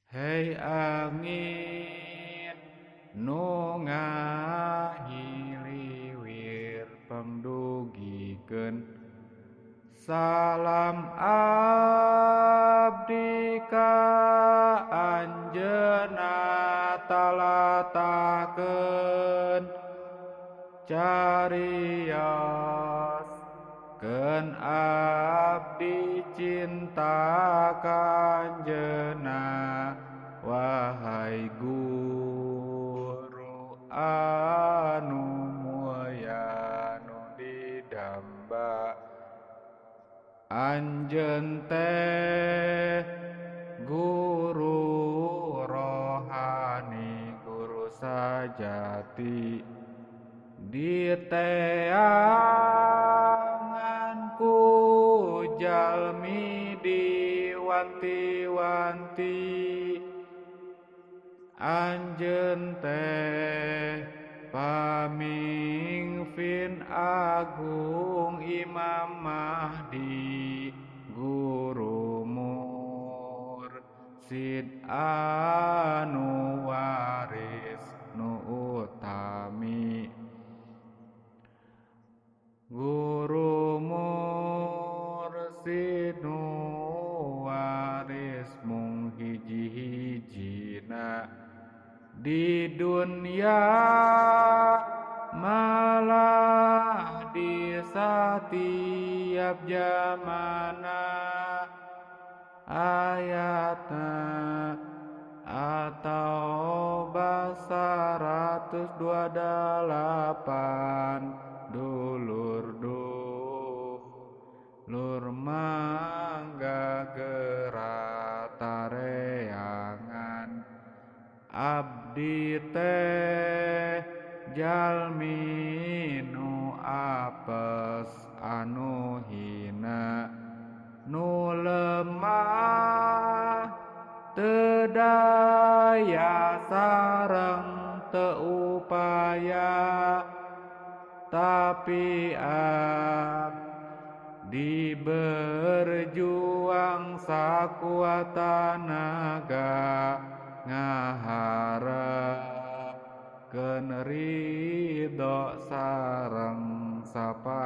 Hei angin nu ngahiliwir pangdugikeun salam abdi ka anjeunna talatakeun cariyos keun abdi cinta ka anjeunna wahai guru anu mulya nu didamba anjeun teh guru rohani guru sajati diteanganku jalmi diwanti-wanti anjeun teh pamingpin agung Imam Mahdi guru mursid anu waris nu utami guru mursid nu waris mung hiji-hijina di dunia malah di setiap zamana ayatna atau basa 128 dulur mangga geura tareangan abdi teh jalmi nu apes anu hina nu lemah teu daya sareng teu upaya tapi abdi berjuang sakuat tenaga ngaharepkeun ridho sareng sapa